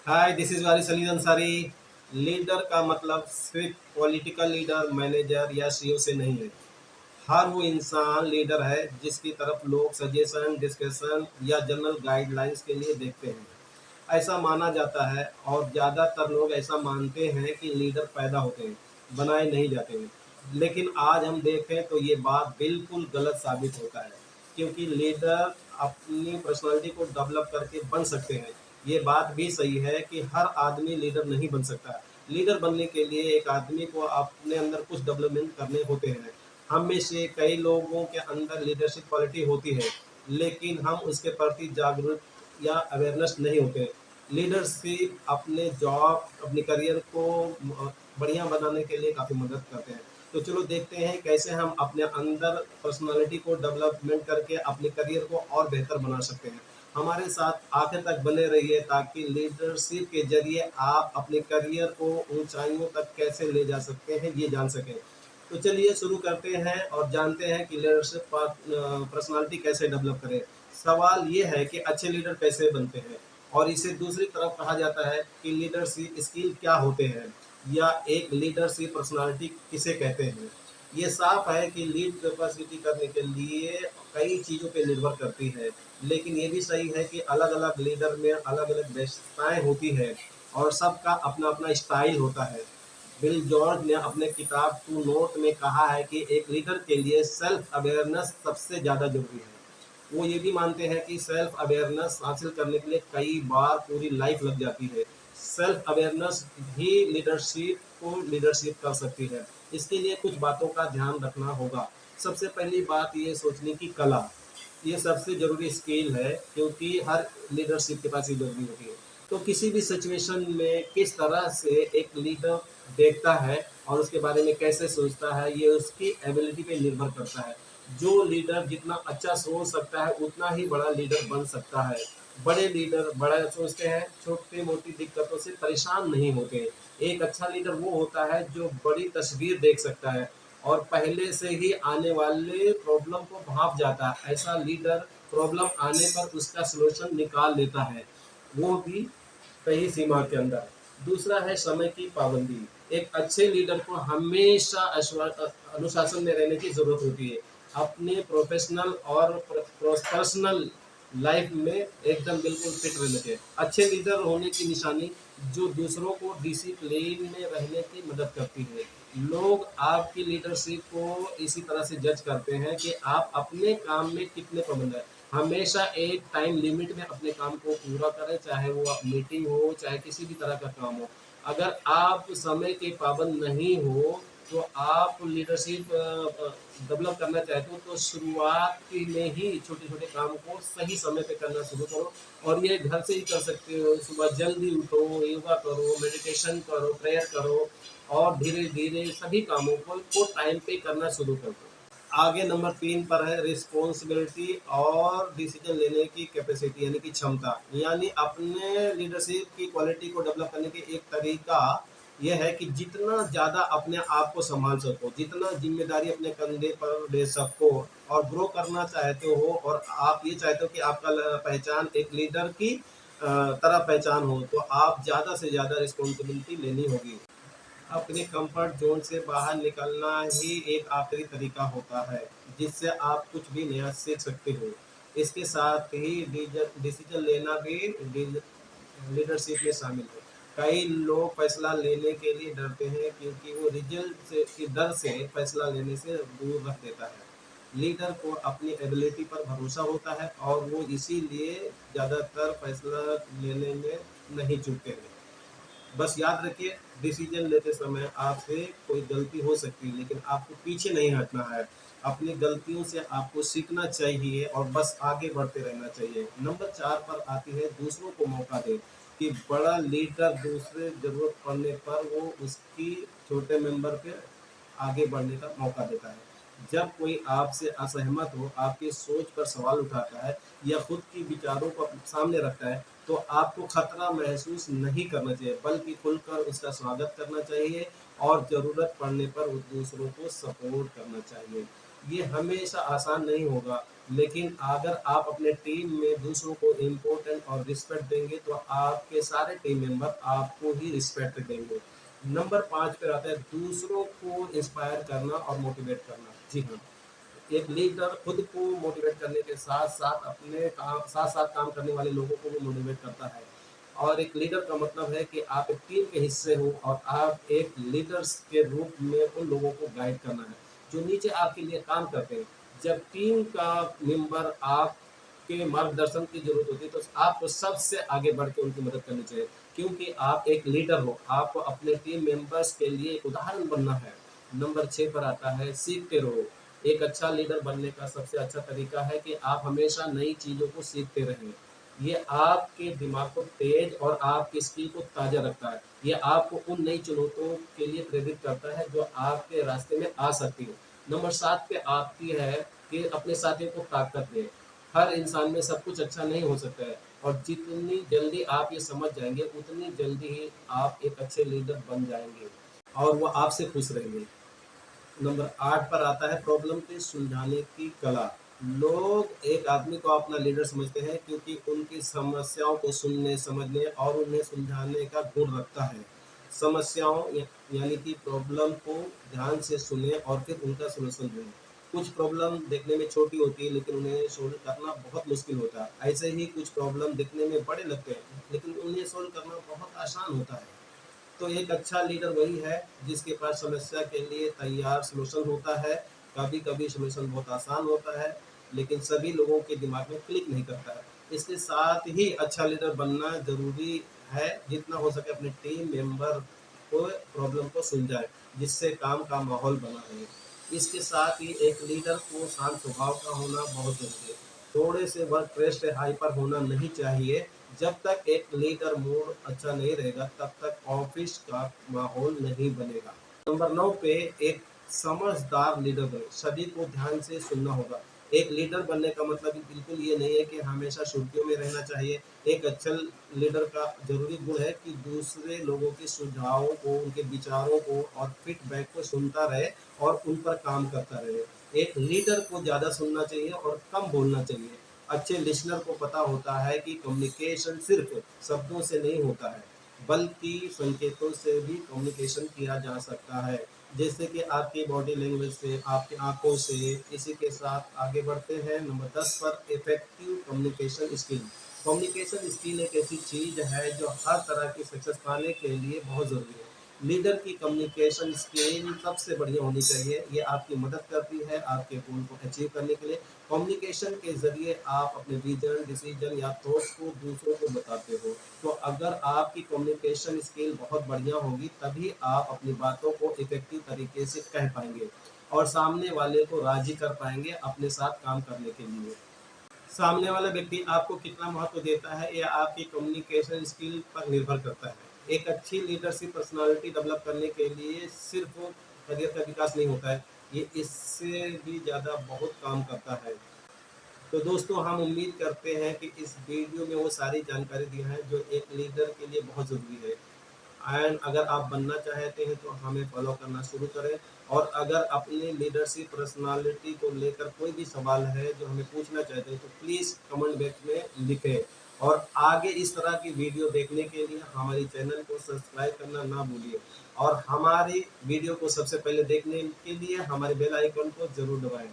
Hi, this is Waris Ali Ansari. Leader का मतलब सिर्फ पॉलिटिकल लीडर, मैनेजर या सीईओ से नहीं है। हर वो इंसान लीडर है जिसकी तरफ लोग सजेशन, डिस्कशन या जनरल गाइडलाइंस के लिए देखते हैं। ऐसा माना जाता है और ज़्यादातर लोग ऐसा मानते हैं कि लीडर पैदा होते हैं, बनाए नहीं जाते हैं। लेकिन आज हम देखें तो ये बात बिल्कुल गलत साबित होता है, क्योंकि लीडर अपनी पर्सनालिटी को डेवलप करके बन सकते हैं। ये बात भी सही है कि हर आदमी लीडर नहीं बन सकता। लीडर बनने के लिए एक आदमी को अपने अंदर कुछ डेवलपमेंट करने होते हैं। हम में से कई लोगों के अंदर लीडरशिप क्वालिटी होती है, लेकिन हम उसके प्रति जागरूक या अवेयरनेस नहीं होते। लीडरशिप अपने जॉब, अपने करियर को बढ़िया बनाने के लिए काफ़ी मदद करते हैं। तो चलो देखते हैं कैसे हम अपने अंदर पर्सनालिटी को डेवलपमेंट करके अपने करियर को और बेहतर बना सकते हैं। हमारे साथ आखिर तक बने रहिए ताकि लीडरशिप के जरिए आप अपने करियर को ऊंचाइयों तक कैसे ले जा सकते हैं ये जान सकें। तो चलिए शुरू करते हैं और जानते हैं कि लीडरशिप पर्सनालिटी कैसे डेवलप करें। सवाल ये है कि अच्छे लीडर कैसे बनते हैं, और इसे दूसरी तरफ कहा जाता है कि लीडरशिप स्किल क्या होते हैं, या एक लीडरशिप पर्सनालिटी किसे कहते हैं। ये साफ है कि लीड कैपेसिटी करने के लिए कई चीज़ों पे निर्भर करती है, लेकिन ये भी सही है कि अलग अलग लीडर में अलग अलग विशेषताएँ होती है और सबका अपना अपना स्टाइल होता है। बिल जॉर्ज ने अपने किताब टू नोट में कहा है कि एक लीडर के लिए सेल्फ अवेयरनेस सबसे ज़्यादा जरूरी है। वो ये भी मानते हैं कि सेल्फ अवेयरनेस हासिल करने के लिए कई बार पूरी लाइफ लग जाती है। सेल्फ अवेयरनेस ही लीडरशिप को लीडरशिप कर सकती है। इसके लिए कुछ बातों का ध्यान रखना होगा। सबसे पहली बात ये सोचने की कला, ये सबसे ज़रूरी स्किल है, क्योंकि हर लीडरशिप के पास ये ज़रूरी होती है। तो किसी भी सिचुएशन में किस तरह से एक लीडर देखता है और उसके बारे में कैसे सोचता है, ये उसकी एबिलिटी पे निर्भर करता है। जो लीडर जितना अच्छा सोच सकता है उतना ही बड़ा लीडर बन सकता है। बड़े लीडर बड़ा सोचते हैं, छोटी मोटी दिक्कतों से परेशान नहीं होते। एक अच्छा लीडर वो होता है जो बड़ी तस्वीर देख सकता है और पहले से ही आने वाले प्रॉब्लम को भांप जाता है। ऐसा लीडर प्रॉब्लम आने पर उसका सलूशन निकाल लेता है, वो भी सही सीमा के अंदर। दूसरा है समय की पाबंदी। एक अच्छे लीडर को हमेशा अनुशासन में रहने की ज़रूरत होती है। अपने प्रोफेशनल और पर्सनल लाइफ में एकदम बिल्कुल फिट रहने के। अच्छे लीडर होने की निशानी जो दूसरों को डिसिप्लिन में रहने की मदद करती है। लोग आपकी लीडरशिप को इसी तरह से जज करते हैं कि आप अपने काम में कितने पाबंद हैं। हमेशा एक टाइम लिमिट में अपने काम को पूरा करें, चाहे वो मीटिंग हो, चाहे किसी भी तरह का काम हो। अगर आप समय के पाबंद नहीं हो, तो आप लीडरशिप डेवलप करना चाहते हो तो शुरुआत में ही छोटे-छोटे काम को सही समय पे करना शुरू करो, और ये घर से ही कर सकते हो। सुबह जल्दी उठो, योगा करो, मेडिटेशन करो, प्रेयर करो और धीरे-धीरे सभी कामों को टाइम पे करना शुरू कर दो। आगे नंबर 3 पर है रिस्पॉन्सिबिलिटी और डिसीजन लेने की कैपेसिटी, यानी कि क्षमता। यानी अपने लीडरशिप की क्वालिटी को डेवलप करने की एक तरीका यह है कि जितना ज़्यादा अपने आप को संभाल सको, जितना जिम्मेदारी अपने कंधे पर ले सको और ग्रो करना चाहते हो, और आप ये चाहते हो कि आपका पहचान एक लीडर की तरह पहचान हो, तो आप ज़्यादा से ज़्यादा रिस्पॉन्सिबिलिटी लेनी होगी। अपने कंफर्ट जोन से बाहर निकलना ही एक आखिरी तरीका होता है जिससे आप कुछ भी नया सीख सकते हो। इसके साथ ही डिसीजन लेना भी लीडरशिप में शामिल है। कई लोग फैसला लेने के लिए डरते हैं क्योंकि वो रिजल्ट से के डर से फैसला लेने से दूर रख देता है। लीडर को अपनी एबिलिटी पर भरोसा होता है और वो इसीलिए ज़्यादातर फैसला लेने में नहीं चूकते हैं। बस याद रखिए, डिसीजन लेते समय आपसे कोई गलती हो सकती है, लेकिन आपको पीछे नहीं हटना है। अपनी गलतियों से आपको सीखना चाहिए और बस आगे बढ़ते रहना चाहिए। नंबर 4 पर आती है दूसरों को मौका दें। कि बड़ा लीडर दूसरे ज़रूरत पड़ने पर वो उसकी छोटे मेंबर पे आगे बढ़ने का मौका देता है। जब कोई आपसे असहमत हो, आपकी सोच पर सवाल उठाता है या खुद की विचारों को सामने रखता है, तो आपको खतरा महसूस नहीं करना चाहिए, बल्कि खुलकर उसका स्वागत करना चाहिए और ज़रूरत पड़ने पर उस दूसरों को सपोर्ट करना चाहिए। ये हमेशा आसान नहीं होगा, लेकिन अगर आप अपने टीम में दूसरों को इम्पोर्टेंट और रिस्पेक्ट देंगे तो आपके सारे टीम मेंबर आपको ही रिस्पेक्ट देंगे। नंबर 5 पर आता है दूसरों को इंस्पायर करना और मोटिवेट करना। जी हाँ, एक लीडर खुद को मोटिवेट करने के साथ-साथ अपने काम साथ-साथ काम करने वाले लोगों को भी मोटिवेट करता है। और एक लीडर का मतलब है कि आप एक टीम के हिस्से हो और आप एक लीडर्स के रूप में उन लोगों को गाइड करना है, जो नीचे आपके लिए काम करते हैं। जब टीम का मेंबर आपके मार्गदर्शन की ज़रूरत होती है, तो आपको सबसे आगे बढ़ के उनकी मदद करनी चाहिए, क्योंकि आप एक लीडर हो, आपको अपने टीम मेंबर्स के लिए एक उदाहरण बनना है। नंबर 6 पर आता है सीखते रहो। एक अच्छा लीडर बनने का सबसे अच्छा तरीका है कि आप हमेशा नई चीज़ों को सीखते रहें। ये आपके दिमाग को तेज और आपकी स्किल को ताज़ा रखता है। ये आपको उन नई चुनौतियों के लिए प्रेरित करता है जो आपके रास्ते में आ सकती है। नंबर 7 पे आपकी है कि अपने साथियों को ताकत दें। हर इंसान में सब कुछ अच्छा नहीं हो सकता है और जितनी जल्दी आप ये समझ जाएँगे, उतनी जल्दी ही आप एक अच्छे लीडर बन जाएँगे और वो आपसे खुश रहेंगे। नंबर 8 पर आता है प्रॉब्लम के सुलझाने की कला। लोग एक आदमी को अपना लीडर समझते हैं क्योंकि उनकी समस्याओं को सुनने, समझने और उन्हें सुलझाने का गुण रखता है। समस्याओं यानी कि प्रॉब्लम को ध्यान से सुनें और फिर उनका सॉल्यूशन ढूँढें। कुछ प्रॉब्लम देखने में छोटी होती है लेकिन उन्हें सॉल्व करना बहुत मुश्किल होता है। ऐसे ही कुछ प्रॉब्लम दिखने में बड़े लगते हैं लेकिन उन्हें सॉल्व करना बहुत आसान होता है। तो एक अच्छा लीडर वही है जिसके पास समस्या के लिए तैयार सॉल्यूशन होता है। कभी-कभी सॉल्यूशन बहुत आसान होता है, लेकिन सभी लोगों के दिमाग में क्लिक नहीं करता है। इसके साथ ही अच्छा लीडर बनना ज़रूरी है, जितना हो सके अपनी टीम मेंबर को प्रॉब्लम को सुलझाए, जिससे काम का माहौल बना रहे। इसके साथ ही एक लीडर को शांत स्वभाव का होना बहुत ज़रूरी है। थोड़े से वर्क स्ट्रेस से हाइपर होना नहीं चाहिए। जब तक एक लीडर मूड अच्छा नहीं रहेगा तब तक ऑफिस का माहौल नहीं बनेगा। नंबर 9 पे एक समझदार लीडर बने। सभी को ध्यान से सुनना होगा। एक लीडर बनने का मतलब बिल्कुल ये नहीं है कि हमेशा सुर्खियों में रहना चाहिए। एक अच्छा लीडर का ज़रूरी गुण है कि दूसरे लोगों के सुझावों को, उनके विचारों को और फीडबैक को सुनता रहे और उन पर काम करता रहे। एक लीडर को ज़्यादा सुनना चाहिए और कम बोलना चाहिए। अच्छे लिसनर को पता होता है कि कम्युनिकेशन सिर्फ शब्दों से नहीं होता है, बल्कि संकेतों से भी कम्युनिकेशन किया जा सकता है। जैसे कि आपकी बॉडी लैंग्वेज से, आपकी आँखों से। इसी के साथ आगे बढ़ते हैं नंबर 10 पर effective communication skill. Communication skill एक ऐसी चीज़ है जो हर तरह की सक्सेस पाने के लिए बहुत ज़रूरी है। लीडर की कम्युनिकेशन स्किल सबसे बढ़िया होनी चाहिए। ये आपकी मदद करती है आपके गोल को अचीव करने के लिए। कम्युनिकेशन के ज़रिए आप अपने विज़न, डिसीजन या थॉट्स को दूसरों को बताते हो। तो अगर आपकी कम्युनिकेशन स्किल बहुत बढ़िया होगी तभी आप अपनी बातों को इफ़ेक्टिव तरीके से कह पाएँगे और सामने वाले को राज़ी कर पाएँगे अपने साथ काम करने के लिए। सामने वाला व्यक्ति आपको कितना महत्व देता है, यह आपकी कम्युनिकेशन स्किल पर निर्भर करता है। एक अच्छी लीडरशिप पर्सनालिटी डेवलप करने के लिए सिर्फ करियर का विकास नहीं होता है, ये इससे भी ज़्यादा बहुत काम करता है। तो दोस्तों हम उम्मीद करते हैं कि इस वीडियो में वो सारी जानकारी दी है जो एक लीडर के लिए बहुत ज़रूरी है। एंड अगर आप बनना चाहते हैं तो हमें फॉलो करना शुरू करें और अगर अपनी लीडरशिप पर्सनालिटी को लेकर कोई भी सवाल है जो हमें पूछना चाहते हैं तो प्लीज़ कमेंट बॉक्स में लिखें और आगे इस तरह की वीडियो देखने के लिए हमारे चैनल को सब्सक्राइब करना ना भूलिए और हमारी वीडियो को सबसे पहले देखने के लिए हमारे बेल आइकन को ज़रूर दबाएं।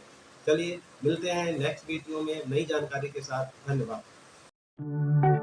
चलिए मिलते हैं नेक्स्ट वीडियो में नई जानकारी के साथ। धन्यवाद।